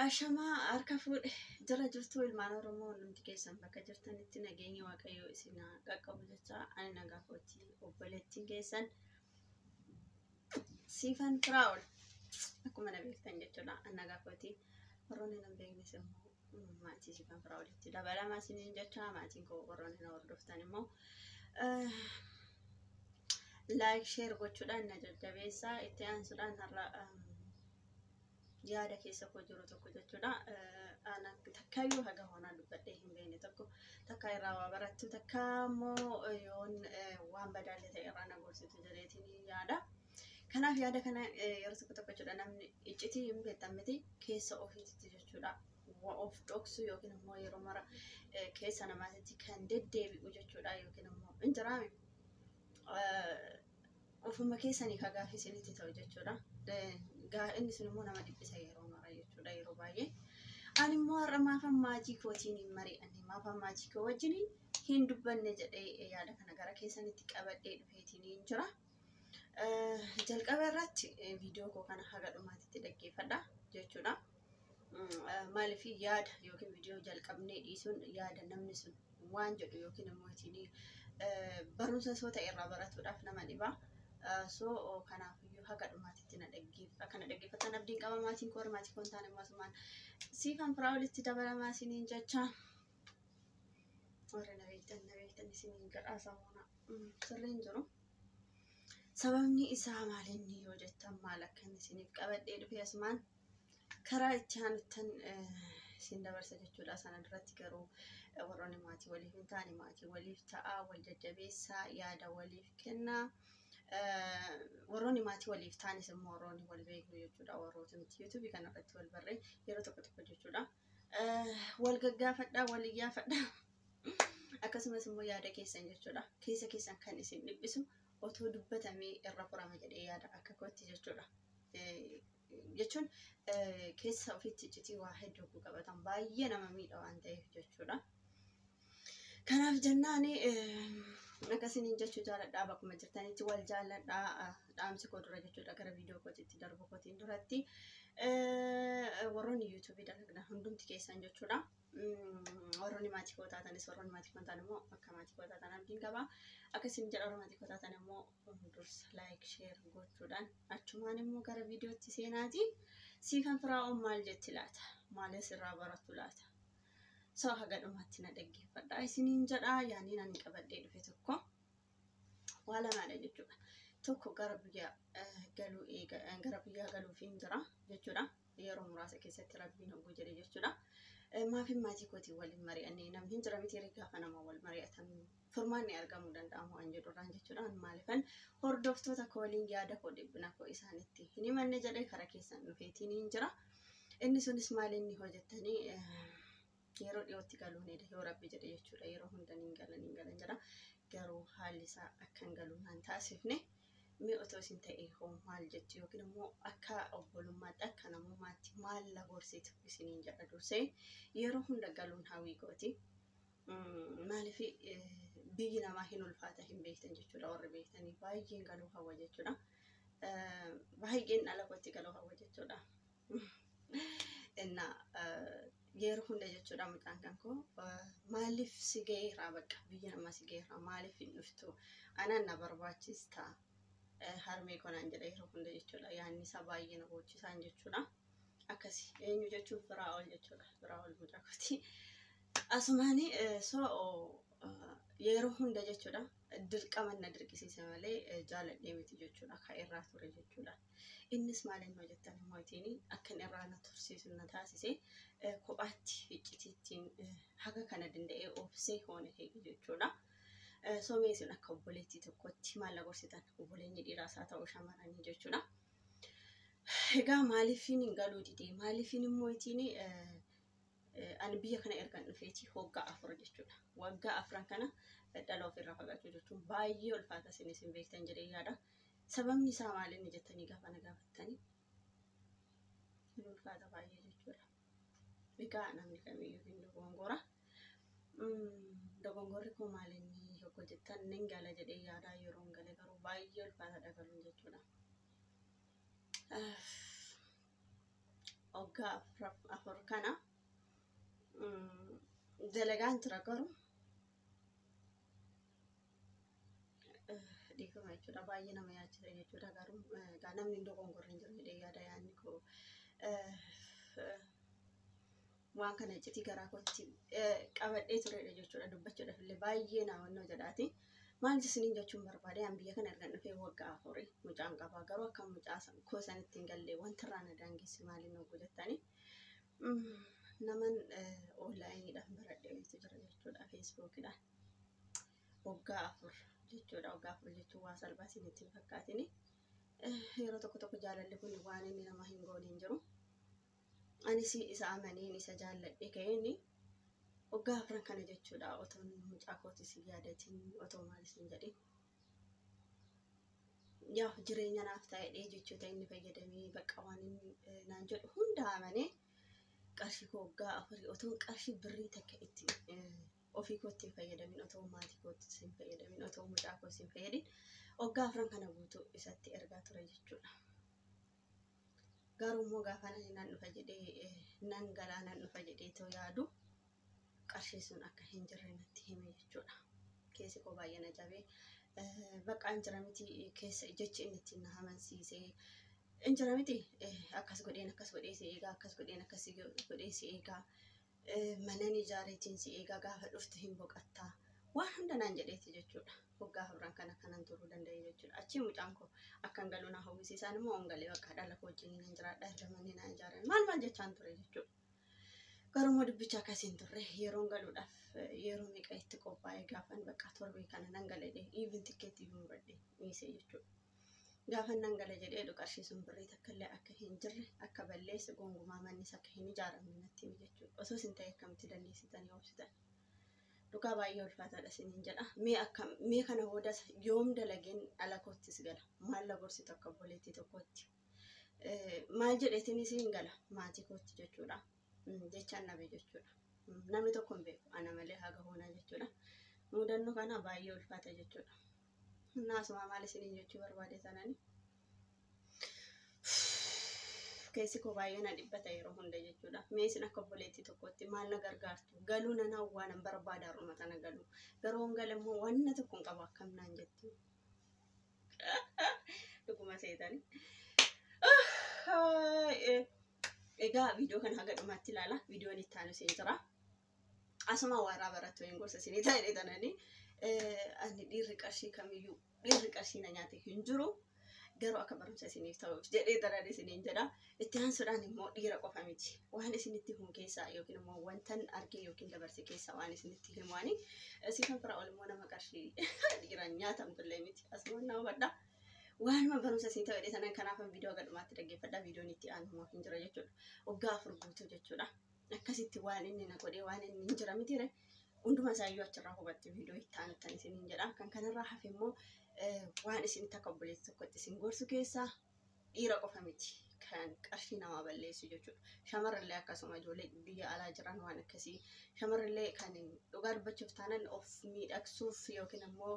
Ashama harka fuudhe jara jirtu ilmaan Oromoo hundi keessan bakka jirtanitti nageenya Waaqayyoo isin qaqqabu jecha ani nagaa kootii obboleettiin keessan Siifan Firaa'ol akkuma na beektan jechuudha nagaa kootii warroonni nan beeknes immoo maatii Siifan Firaa'olitti dabalamaa isiniin jecha maatiin koo warroonni na hordoftan immoo like share gochuudhaan na jajjabeessaa itti aansuudhaan har'a yaada keessa koo jiru tokko jechuudha. Ana takkayyuu haga hoonaa dubbadhee hin beekne tokko takka irraa waa barattu takka immoo yoon waan badaalle ta'e irraa na gorsitu jedheetiin yaada. Kanaaf yaada kana yeroo tokko jechuudha namni iccitii hin beektan miti keessa ofiitti jechuudha. Of dhoksu yookiin immoo yeroo mara keessa namaatti kan deddeebi'u jechuudha yookiin immoo injiraame ofuma keessanii kagaaf isinitti ta'u jechuudha. Inni sun immoo nama dhibbisa yeroo mara jechuudha yeroo baay'ee. Ani immoo har'a maafan maatii kootiin hin mari'anne maafan maatii koo wajjin hin dubbanne jedhee yaada kana gara keessanitti qabadhee dhufeetiin jira. Jalqaba irratti viidiyoo koo kana haga dhumaatitti dhaggeeffadha jechuudha. Maaliif yaada yookiin viidiyoo jalqabnee dhiisuun yaada namni sun waan jedhu yookiin immoo barumsa soo ta'e irraa baratuudhaaf nama dhibaa. So kanaafuu haga dhumaatitti na dhaggeeffatan abdiin qaba maatiin koo maatii koon taane masumaan Siifan Firaa'olitti dabalamaa isiniin jecha warra na beektan isiniin gadhaasaa hoona sirriin jiru. Sababni isaa maalinni yoo jettan maal akka inni isiniif qabadhee dhufe asumaan karaa itti aanuttan isin dabarsa jechuudha. Sana duratti garuu warroonni maatii waliif hin taane maatii waliif ta'aa wal jajjabeessaa yaada waliif kennaa. Warroonni maatii waliif taanis immoo warroonni wal beeknu jechuudha. Warroota miti YouTube kanarratti wal barree yeroo tokko jechuudha. Wal gaggaafadhaa wal iyyaafadhaa akkasumas immoo yaada keessan jechuudha. Keessa keessan kan isin dhibbisu otoo dubbatamee irra furama jedhee yaada akka kootti jechuudha. Jechuun keessa ofiitti iccitii waa hedduu qabatan baay'ee nama miidha waan ta'eef jechuudha. Kanaaf jennaani akkasiniin jechuu jaaladhaa bakkuma jirtanitti wal jaaladhaa dhaamsi koo dura jechuudha gara viidiyoo kootiitti darbu kootiin duratti warroonni YouTube dalagdan hundumti keessan jechuudha. Warroonni maatii koo taatanis warroonni maatii koo taatan immoo akka maatii koo taatan abdiin qaba. Akkasiin jedha warroonni maatii koo taatan immoo dursa like share gochuudhaan achumaan immoo gara viidiyootti seenaati. Siifan Firaa'ol maal jetti laata? Maalis irraa barattu laata? So haga dhumaatti na dhaggeeffadhaa isiniin jedha yaaniin ani qabadhee dhufe tokko waa lamaadha jechuudha. Tokko gara biyyaa galuuf hin jira jechuudha. Yeroo muraasa keessatti rabbiin hogguu jedhe jechuudha. Maafin maatii kootiin waliin mari'annee namni hin jira miti gaafa nama wal mari'atan furmaanni argamuu danda'amu waan jedhurraan jechuudha. Maaliifan hordoftoota koo waliin yaada koo dhibbina koo isaanitti hin himanne jedhee karaa keessan dhufeetiin hin jira. Inni sunis maal inni hojjettanii yeroo dhiyootti galuun yoo rabbi jedhe jechuudha. Yeroo hunda hin galan jira. Garuu haalli isaa akka hin galuun naan taasifne mee otoo isin ta'e hoo maal jetti yookiin immoo akka obbolummaatti akka namummaatti maal la gorsitu isiniin jedha dursee yeroo hunda galuun hawwii kooti. Maaliif biyyi namaa hin ulfaata hin beektan jechuudha. Warri beektanii baay'een galuu hawwa jechuudha. Baay'een dhala kootti galuu hawwa jechuudha. Yeroo hunda jechuudha mucaan kan koo maaliif si ga'eeraa bakka biyya namaa si ga'eeraa maaliif hin dhuftu anaan na barbaachista harmee konaan jedha yeroo hunda jechuudha. Yaanni isaa baay'ee na boochisaan jechuudha. Akkasi eenyu jechuun Firaa'ol jechuudha. Firaa'ol mucaa kooti. Asumaani yeroo hunda jechuudha dirqama na dirqisiise malee jaaladhee miti jechuudha. Ka irraa ture jechuudha. Innis maaliin hojjettan immoo ittiin akkan irraa na tursiisu na taasise kophaatti iccitiittiin haga kana danda'ee obsee hoone heegu jechuudha. Meesin akka obboleettii tokkotti maal la gorsitan obboleenyi dhiiraas haa ta'u shamarranii jechuudha. Egaa maaliifin hin galuu didee maaliifin immoo ittiin ani biyya kana ergan dhufeeti waggaa 4 jechuudha. Waggaa 4 kana dhala ofirraa fagaachuu jechuun baay'ee ulfaata isinis hin beektan jedhee yaada. Sababni isaa maalinni jettanii gaafa na gaafattanii ulfaata baay'ee jechuudha. Egaa namni kamiyyuu hin dogongora. Dogongorri koo maalinni yoo jettan nin gala jedhee yaada yeroo hin gale garuu baay'ee ulfaata dhagaluun jechuudha. waggaa afur kana dalagaan tura garuu dhiifama jechuudha baay'ee nama yaachisa jechuudha garuu namni iddoo gongorri hin jiru jedhee yaada yaanni koo waan kana iccitii garaa kootti qabadhee turedha jechuudha dubbachuudhaaf illee baay'ee naawwannoo jedhaati. Maal isiniin jechuun barbaade an biyya kana erga dhufee waggaa afurii mucaan qabaa garuu akka mucaa koo sanitti hin galle wanta irraa na daangessi maaliin hoggu jettanii naman onlaayiniidhaan baradheetu jira jechuudha feesbuukidhaan waggaa afur jechuudha. Waggaa afur jechuun waa salphaa isinitti hin fakkaatini. Yeroo tokko jaalalli kun waan inni nama hin goone hin jiru. Anis isa amaniin isa jaalladhe ka'eenni waggaa afran kana jechuudha otoon mucaa kootis yaadatiin otoo maalis hin jedhin yaa jireenya naaf ta'ee jechuudha inni fayyadamee bakka waan inni naan jedhu hunda amanee qarshii koo waggaa afurii otoon qarshii birrii takka itti ofii kootti hin fayyadamin otoo maatii kootti hin fayyadamin otoo mucaa kootti hin fayyadin waggaa afran kana guutuu isatti ergaa ture jechuudha. Garuu immoo gaafa nan dhufa jedhee nan galaa nan dhufa jedhee too yaadu qarshii sun akka hin jirre natti hime jechuudha. Keessi koo baay'ee na jabee bakka hin jira miti keessa jechi inni ittiin na amansiisee hin jira miti akkas godheen akkas godhee si eegaa akkas godheen akkas godhee si eegaa mana ijaareetiin si eegaa gaafa dhuftu hin boqattaa waan hunda naan jedheeti jechuudha. Waggaa afran kana kanan turuu danda'e jechuudha. Achi mucaan koo akkan galuu na hawwisiisaan immoo ongalee bakka dhala koo wajjin nan jiraadha erga manni na ijaaran maal jechaan ture jechuudha. Garuu immoo dubbicha akkasiin turre yeroon galuudhaaf yeroo meeqa itti qophaa'ee gaafan bakka torbee kana nan gala jedhee even tikkeettii hin badhee dhiisee jechuudha. Gaafa nan gala jedhee qarshii sun birrii takka illee akka hin jirre akka balleesse gongumaa mannis akka hin ijaaramne natti hime jechuudha. Osoo isin ta'e akkamitti dandeessitanii obsitan. Dhugaa baay'ee ulfaataadha isiniin jedha. Mee kana boodas yoom dalageen ala koottis gala. Maal gorsitu akka obboleettii tokkotti. Maal jedheetiin isiin gala maatii kootti jechuudha. Jechaan nabe jechuudha. Namni tokko hin beeku ana malee haga hoonaa jechuudha. Mudannoo kana baay'ee ulfaata jechuudha. Naasuma maal isiniin jechuu barbaade sanani. Keessi koo baay'ee na dhibbata yeroo hunda jechuudha. Mee isin akka obboleettii tokkotti maal na gargaartu galuu nan hawwaa nan barbaada har'uma tana galuu garuu hongala immoo wanna tokko hin qabu akkam naan jettu dhuguma seetani. Egaa viidiyoo kana haga dhumaatti ilaala. Viidiyoon itti aanu isin jira. Asuma waaraa barattu hin gorsa isinii ta'ee tanani ani dhiirri qarshii kamiyyuu dhiirri qarshii na nyaate hin jiru. Garuu akka barumsa isiniif ta'uuf jedhee daraan isiniin jedha. Itti aansuudhaan immoo dhiira qofa miti. Waan isinitti himu keessaa yookiin immoo wantan argee yookiin dabarse keessaa waan isinitti himuani. Siifan fira ol immoo nama qarshii dhiiraan nyaatamtullee miti. Asuma nama badda. Waanuma barumsa isin ta'ee sanan kanaaf viidiyoo gadhumaatti dhaggeeffadha. Viidiyoon itti aanu immoo hin jira jechuudha. Waggaa afur guutuu jechuudha. Akkasitti waan inni na godhee waan inni hin jira miti. Hunduma isaayyuu achirraa hubatti viidiyoo itti aanutan isiniin jedha. Kan kanarraa hafe immoo waan isin takka obboleettii tokkotti isin gorsu keessaa dhiira qofa miti kan qarshii namaa balleessu jechuudha. Shamarrallee akkasuma ijoollee biyya alaa jiran waan akkasii shamarrallee kan dhugaa dubbachuuf taanan of miidhagsuuf yookiin immoo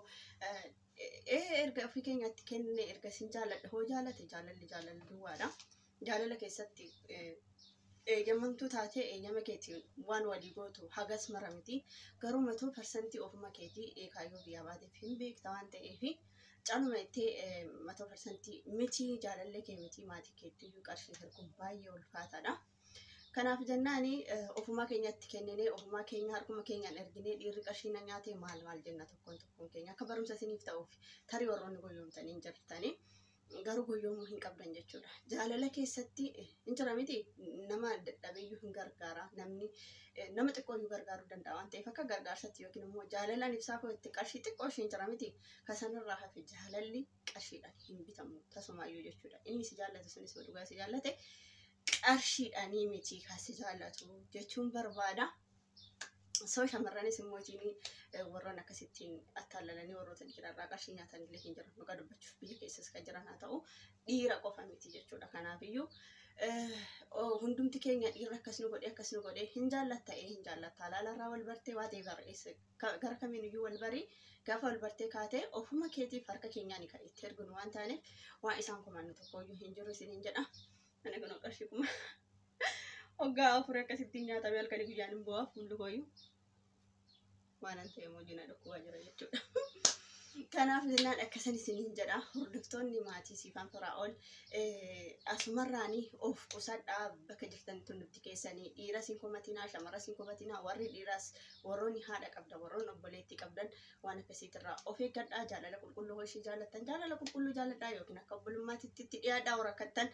erga ofii keenyatti kenne erga isin jaalladha hoo jaalate jaalalli duwwaadha. Jaalala keessatti eeyyamamtuu taatee eeyyama keetiin waan walii gootu hagas mara miti. Garuu 100% ofuma keetii kaayyoo biyyaa baateef hin beekta waan ta'eef caaluma ittee 100% miti jaalallee kee miti maatii keetti qarshii erguun baay'ee ulfaataadha. Kanaaf jennaani ofuma keenyatti kennine ofuma keenya harkuma keenyaan ergine dhiirri qarshii na nyaate maal jenna tokkoon keenya akka barumsa isiniif ta'uuf tarii warroonni goyoomtanii hin jirtanii. Garuu goyoomuu hin qabdan jechuudha. Jaalala keessatti hin jira miti nama dadhabeeyyuu hin gargaara. Nama xiqqooyyuu gargaaruu danda'a waan ta'eef akka gargaarsatti yookiin immoo jaalalaan ibsaa koo itti qarshii xiqqoo ishee hin jira miti. Kasanirraa hafe jaalalli qarshiidhaan hin bitamu tasumaayyuu jechuudha. Inni si jaallatu sunis dhugaa si jaallate qarshiidhaanii miti kan si jaallatu jechuun barbaada. Soo shamarranis immoo warroon akkasittiin attaalalanii warroota dhiirarraa qarshii nyaatan illee hin jiran dhugaa dubbachuuf biyya keessas kan jiran haa ta'u dhiira qofa miti jechuudha. Kanaafiyyuu hundumti keenya dhiira akkas nu godhee hin jaallatta hin jaallatta alaalarraa wal bartee waatee gara kamiiniyyuu wal barii gaafa wal bartee kaatee ofuma keetiif harka keenyaan kan itti erginu waan taaneef waan isaan kumannu tokkoyyuu hin jiru isiniin jedha. Ani kun qarshii kuma Waggaa afurii akkasitti nyaatamee halkanii guyyaan hin bu'aa fuulli kooyyuu waan an ta'e moojina dhukkubaa jira jechuudha. Kanaaf jennaan akkasan isiniin jedha hordoftoonni maatii Siifan Firaa'ol asumarraanii of qusadhaa bakka jirtanitti nutti keessanii dhiira siin komatinaa shamara siin komatinaa warri dhiiraas warroonni haadha qabdan warroonni obboleettii qabdan waan akkasiitirraa of eeggadhaa jaalala qulqulluu hoshii jaalattan jaalala qulqulluu jaaladhaa yookiin akka obbolummaatitti itti dhiyaadhaa warakkattan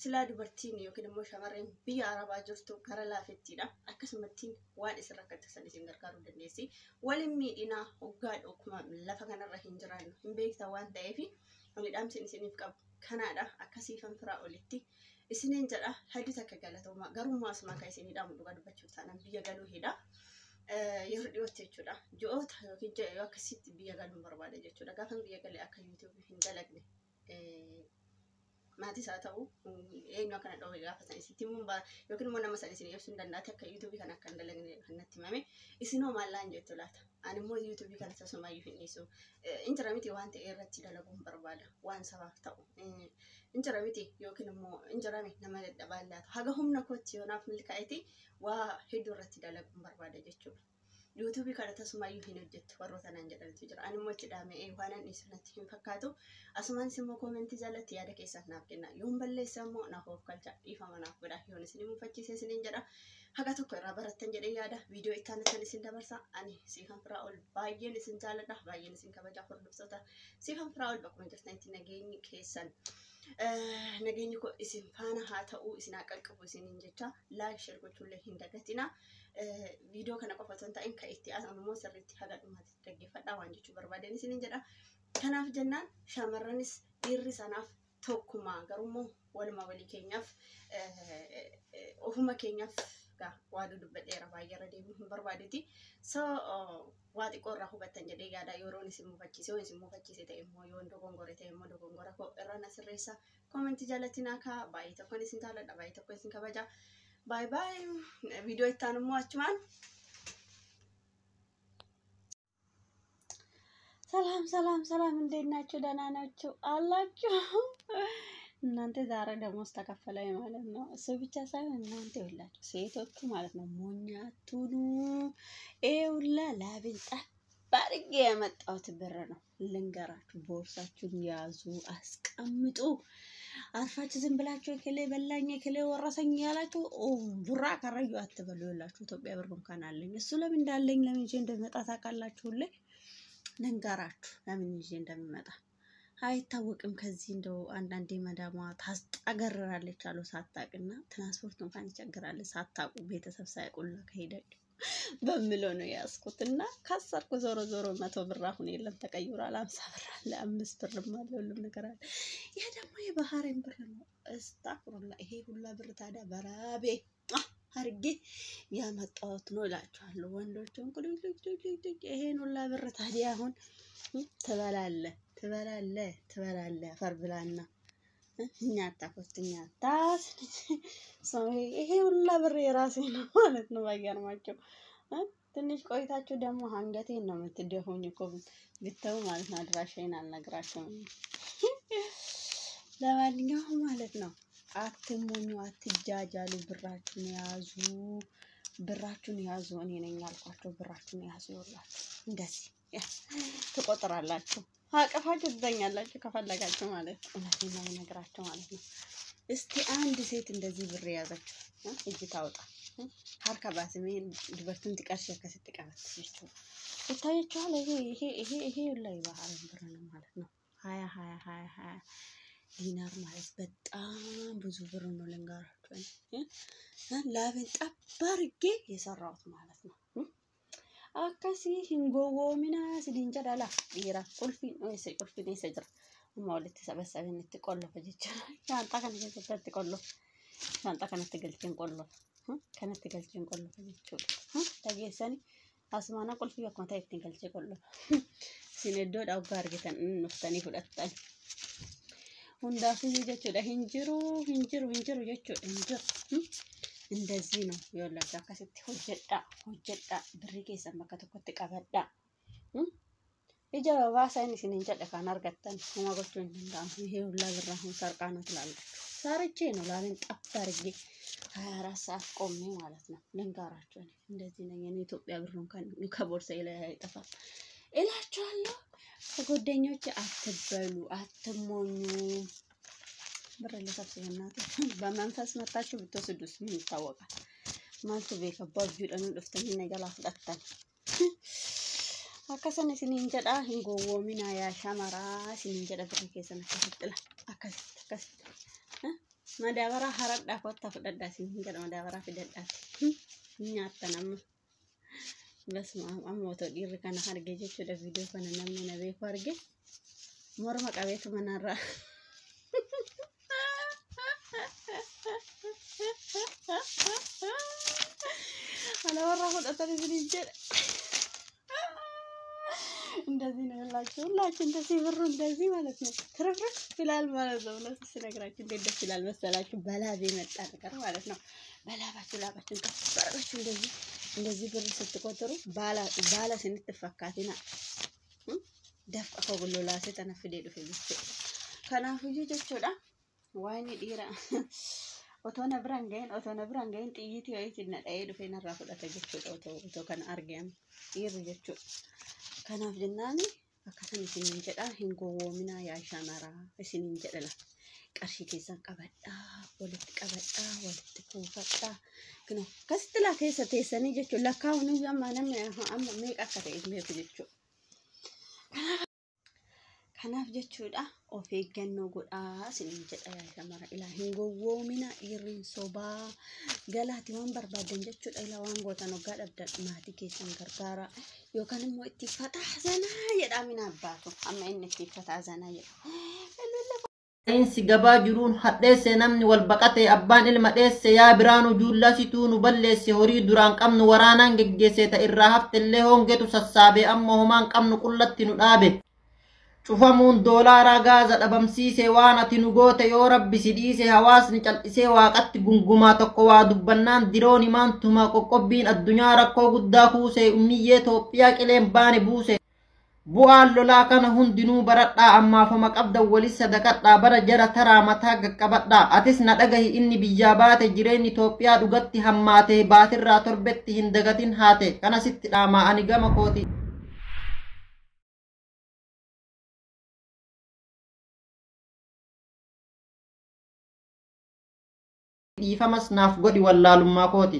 silaa dubartiin yookiin immoo shamarreen biyya Arabaa jirtu gara laafettiidha akkasumattiin waan isin rakkattan isin gargaaruu dandeessi waliin miidhinaa hoggaa dhokuma lafa kanarra hin jiraannu hin beektan waan ta'eef ani dhaamsin isiniif qabu kanaadha akka Siifan Firaa'olitti isiniin jedha hadii takka galatoomaa garummaa asuma kan isinii dhaamu dhugaa dubbachuuf taanaan biyya galuu hidha yeroo dhiyootti jechuudha ji'oota yookiin yoo akkasitti biyya galuu barbaada jechuudha gaafan biyya galee akka YouTube hin dalagne maatii isaa ta'u eenyu akkana dhawee gaafatan isitti immoo yookiin immoo nama san isin ibsuu hin dandaate akka YouTube kan akka hin dalagne kan natti himame isinoo maallaan jettu laata ani immoo YouTube kana tasumayyuu hin dhiisu injira miti waan ta'e irratti dalaguun barbaada waan sabaaf ta'u injira miti yookiin immoo injira miti nama dadhabaan laata haga humna kootti yoonaaf milkaa'eeti waa hedduu irratti dalaguun barbaada jechuudha. YouTube kana tasumayyuu hin hojjettu warroota nan jedhantu jira ani immoo itti dhaamee waan an dhiisanatti hin fakkaatu asumaan immoo koomentii jalatti yaada keessan naaf kenna yoon balleessa immoo naaf of galcha dhiifama naaf godha yoon isin mufachiise isiniin jedha haga tokko irraa barattan jedhee yaada viidiyoo itti aanutti isin dabarsa ani Siifan Firaa'ol baay'een isin jaaladha baay'een isin kabaja hordoftoota Siifan Firaa'ol bakkuma jirtanitti nageenyi keessan nageenyi koo isin faana haa ta'uu isin haa qaqqabu isiniin jecha laayik sheer gochuullee hin dagatina viidiyoo kana qofa osoo hin ta'in kan itti aanammoo sirriitti haga dhumaatti dhaggeeffadhaa waan jechuu barbaadan isiniin jedha kanaaf jennaan shamarranis dhiirri sanaaf tokkuma garummoo waluma walii keenyaaf ofuma keenyaaf waa dubbadheera baay'eerra deemuu hin barbaadeeti so waa xiqqoo irraa hubattan jedhee yaada yeroon isin mufachiise ta'e immoo yoon dogongore ta'e immoo dogongora koo irraa na sirreessa koomentii jalatti naa kaa baay'ee tokkoon isin jaaladha baay'ee tokko isin kabaja bye bye viidiyoo itti aanu immoo achumaan ሰላም እንዴት ናችሁ ደህና ናችሁ አላችሁ እናንተ ዛሬ ደሞዝ ተከፈለኝ ማለት ነው እሱ ብቻ ሳይሆን እናንተ ሁላችሁ ሴቶቹ ማለት ነው ሞኛቱኑ ኤውላ ላብንጣ ባርጌ ያመጣሁት ብር ነው ልንገራችሁ ቦርሳችሁን ያዙ አስቀምጡ አርፋችሁ ዝም ብላችሁ ከሌ በላኝ ከሌ ወረሰኝ ያላችሁ ቡራ ከረዩ አትበሉ ይላችሁ ኢትዮጵያ ብር እንኳን አለኝ እሱ ለምን እንዳለኝ ለምን እንጂ እንደመጣ ታውቃላችሁልኝ ልንገራችሁ ለምን እንጂ እንደመጣ አይታወቅም ከዚህ እንደው አንዳንዴ መዳሟ ታስጠገራለች አሉ ሳታቅና ትራንስፖርት እንኳን ይቸግራል ሳታቁ ቤተሰብ ሳይቆላ ከሄደች በሚለው ነው ያስኩትና ካሰርኩ ዞሮ 100 ብር አሁን የለም ተቀይሯል 50 ብር አለ 5 ብርም አለ ሁሉም ነገር አለ ይሄ ደግሞ የባህሬን ብር ነው እስታክሩላ ይሄ ሁላ ብር ታዲያ በራቤ አርጌ ያመጣሁት ነው እላችኋለሁ ወንዶችን ኩልኩልኩልኩ ይሄን ሁላ ብር ታዲያ አሁን ትበላለ ፈርብላና እኛ ታቆጥኛ ታስ ሰው ይሄ ሁላ ብር የራሴ ነው ማለት ነው ባያርማቸው ትንሽ ቆይታችሁ ደግሞ አንገቴን ነው የምትደፉኝ እኮ ብትተው ማለት ነው አድራሻዬን አልነግራችሁም ለማንኛውም ማለት ነው አትሞኙ አትጃጃሉ ብራችሁን ያዙ እኔ ነኝ ያልኳችሁ ብራችሁን ያዙ ይላችሁ እንደዚህ ትቆጥራላችሁ አቀፋችሁ ትዘኛላችሁ ከፈለጋችሁ ማለት እውነቴን ነው የምነግራችሁ ማለት ነው እስቲ አንድ ሴት እንደዚህ ብር ያዘች እጅ ታውጣ ሀርካ ባስሜን ድበርቱን ትቀርሽ ከስትቀበት ይታያችኋል ይሄ ላይ ባህር ብር ነው ማለት ነው 20 ዲናር ማለት በጣም ብዙ ብር ነው ልንገራችሁ ላብን ጠባርጌ የሰራሁት ማለት ነው አካሲ ህንጎጎሚና ሲዲንጀዳላ ቢራ ቁልፊ ሰጅራ ማለት ተሰበሰበን ተቆለፈ ይችላል ሻንጣ ከነገበት ተቆለፈ ሻንጣ ከነተገልጭን ቆለፈ ከነተገልጭን ቆለፈ ይችላል ታገሰኒ አስማና ቁልፊ ያቆንታ ይተገልጭ ቆለፈ ሲነዶ ዳው ጋር ገተን እንፍተኒ ሁለታን ሁንዳፉ ይጀቹ ለሂንጅሩ ይጀቹ እንጀር እንደዚህ ነው ይወላችሁ አካሰት ሆጀዳ ብሪጌ ሰማከተኮ ተቀበዳ እጀባ ባሳይን ሲንጀደ ካን አርገተን ማጎቹ እንደም ይሄ ሁላ ብራሁን ሰርቃ ነው ትላለች ሰርቼ ነው ላምን ጠፍ አድርጌ 24 ሰዓት ቆሜ ማለት ነው። ልንገራችሁ እንደዚህ ነኝ እኔ። ኢትዮጵያ ብሩን ከቦርሳዬ ላይ አይጠፋም እላችኋለሁ። ከጓደኞቼ አትበሉ አትሞኙ። ብር ለሰብስበናት በመንፈስ መጣችሁ ብትወስዱስ ምን ይታወቃል? ማልቱ ቤከባው ጁደኑ ደፍተኝ ነገር አፍጣጣን akkasana sinin jedha hin gowwoomina yaa shamaraa sinin jedha birri keessan akkasittila akkasitti madabara haradha kotta fudhadha sinin jedha madabara fidadhaati nyaattan amma basma amma to dhiirri kana arge jechuudha viidiyoo kana namni na beeku arge morma qabeetu manarra ana warra fudhatani sinin jedha እንደዚህ ነው ያላችሁ ሁላችሁ እንደዚህ ብሩ እንደዚህ ማለት ነው ትርፍርፍ ይላል ማለት ነው። ለስ ነግራችሁ እንዴት ደስ ይላል መሰላችሁ? በላብ የመጣ ነገር ማለት ነው። በላባችሁ ላባችሁን ከፈራችሁ እንደዚህ ብር ስትቆጥሩ ባላ ስንትፈካቲና ደፍቀ ከጉሎ ላሴ ተነፍዴ ዱፈ ይስጥ ከናፉ ጀቾዳ ዋይኒ ዲራ ኦቶና ብራንጋይን ጥይት ይይት ነዳይ ዱፈ ነራፉ ለተጀቾዳ ኦቶ ከነ አርገም ይር ጀቾ kanaaf jennaani akkasuma isinin jedha hin gowwoomina yaa shamaraa isinin jedhala qarshii keessan qabadhaa walitti qabadhaa walitti kuufadhaa kino kasitti la keessa teessanii jechuun lakkaa'uun amma namni amma meeqa akka ta'e beeku jechuudha. Kanaaf jechuudha of eeggannoo godhaa isinin jedha yaa shamara ilaa hin gowwoomina dhiirriin sobaa galaati waan barbaadan jechuudha. Ilaa waan gootan hoggaa dhabdan maatii keessan gargaara yookaan immoo itti fataazanaa jedhamina abbaatu amma inni itti fataazanaa jedha. Insi gabaa jiruun hadheesse namni wal baqate abbaan ilma dheesse yaa biraanu juullasituu nu balleesse horii duraan qabnu waraanaan geggeesse ta irraa haftellee hongetu sassaabee amma homaan qabnu qullatti nu dhaabe. Cufamuun doolaaraa gaaza dhabamsiise waan ati nu goote yoo rabbi si dhiise hawaasni cal'isee waaqatti gungumaa tokko waa dubbannaan diroon himaantuma qoqqobbiin addunyaa rakkoo guddaa kuusee ummiyyee Itoophiyaa qileen baane buuse. Bu'aan lolaa kana hundinuu baradhaa ammaaf homa qabdan walis sadaqadhaa bara jara taraa mataa gaqqabadhaa. Atis na dhagahi inni biyyaa baate jireenyi Itoophiyaa dhugatti hammaate baatirraa torbetti hin dagatin haate kanasitti dhaamaa ani gama kooti. Dhiifamas naaf godhi wallaalummaa kooti.